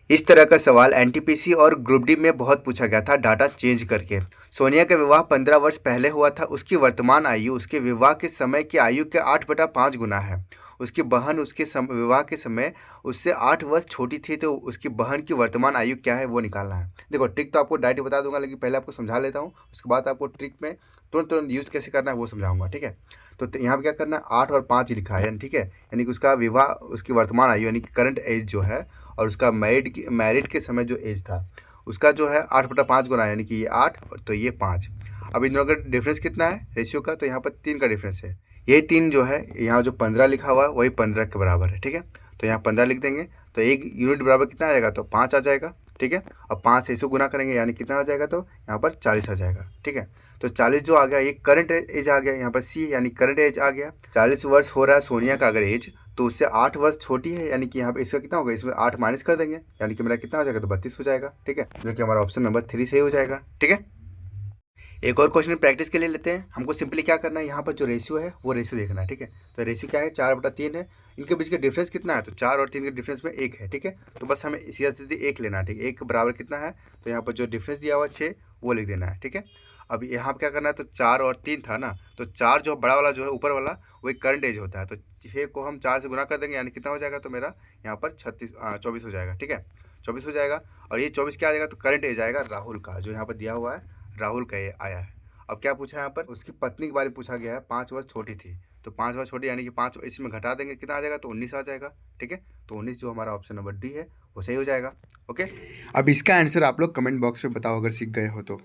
इस तरह का सवाल एनटीपीसी और ग्रुप डी में बहुत पूछा गया था डाटा चेंज करके। सोनिया का विवाह 15 वर्ष पहले हुआ था। उसकी वर्तमान आयु उसके विवाह के समय की आयु के 8/5 गुना है। उसकी बहन उसके विवाह के समय उससे 8 वर्ष छोटी थी, तो उसकी बहन की वर्तमान आयु क्या है वो निकालना है। देखो ट्रिक तो आपको डायरेक्ट बता दूंगा, लेकिन पहले आपको समझा लेता हूँ, उसके बाद आपको ट्रिक में तुरंत तुरंत यूज़ कैसे करना है वो समझाऊंगा। ठीक है, तो यहाँ पे क्या करना है, 8 और 5 लिखा है यानी, ठीक है, यानी कि उसका विवाह, उसकी वर्तमान आयु यानी कि करंट एज जो है, और उसका मैरिड के समय जो एज था उसका जो है 8/5 गुना, यानी कि ये 8 तो ये 5। अब इन दोनों का डिफरेंस कितना है रेशियो का, तो यहाँ पर 3 का डिफरेंस है। यही 3 जो है, यहाँ जो 15 लिखा हुआ है वही 15 के बराबर है। ठीक है, तो यहाँ 15 लिख देंगे, तो एक यूनिट बराबर कितना आ जाएगा, तो 5 आ जाएगा। ठीक है, अब 5 से इसको गुना करेंगे यानी कितना आ जाएगा, तो यहाँ पर 40 आ जाएगा। ठीक है, तो 40 जो आ गया ये करंट एज आ गया, यहाँ पर सी यानी करंट एज आ गया। 40 वर्ष हो रहा है सोनिया का अगर एज, तो उससे 8 वर्ष छोटी है, यानी कि यहाँ पे इसका कितना होगा, इसमें 8 माइनस कर देंगे, यानी कि मेरा कितना हो जाएगा, तो 32 हो जाएगा। ठीक है, जो कि हमारा ऑप्शन नंबर 3 सही हो जाएगा। ठीक है, एक और क्वेश्चन प्रैक्टिस के लिए लेते हैं। हमको सिंपली क्या करना है, यहाँ पर जो रेशियो है वो रेशियो देखना है। ठीक है, तो रेशियो क्या है, 4/3 है। इनके बीच का डिफरेंस कितना है, तो 4 और 3 के डिफरेंस में 1 है। ठीक है, तो बस हमें सीधा सीधे 1 लेना है। ठीक है, 1 बराबर कितना है, तो यहाँ पर जो डिफरेंस दिया हुआ है 6 वो लिख देना है। ठीक है, अब यहाँ पर क्या करना है, तो 4 और 3 था ना, तो 4 जो बड़ा वाला जो है ऊपर वाला वही करंट एज होता है, तो 6 को हम 4 से गुना कर देंगे, यानी कितना हो जाएगा, तो मेरा यहाँ पर 24 हो जाएगा। ठीक है, 24 हो जाएगा, और ये 24 क्या आ जाएगा, तो करंट एज आएगा राहुल का, जो यहाँ पर दिया हुआ है राहुल का ये आया है। अब क्या पूछा है यहाँ पर, उसकी पत्नी के बारे में पूछा गया है, 5 वर्ष छोटी थी, तो 5 वर्ष छोटी यानी कि 5 इसमें घटा देंगे, कितना आ जाएगा, तो 19 आ जाएगा। ठीक है, तो 19 जो हमारा ऑप्शन नंबर डी है वो सही हो जाएगा। ओके, अब इसका आंसर आप लोग कमेंट बॉक्स में बताओ अगर सीख गए हो तो।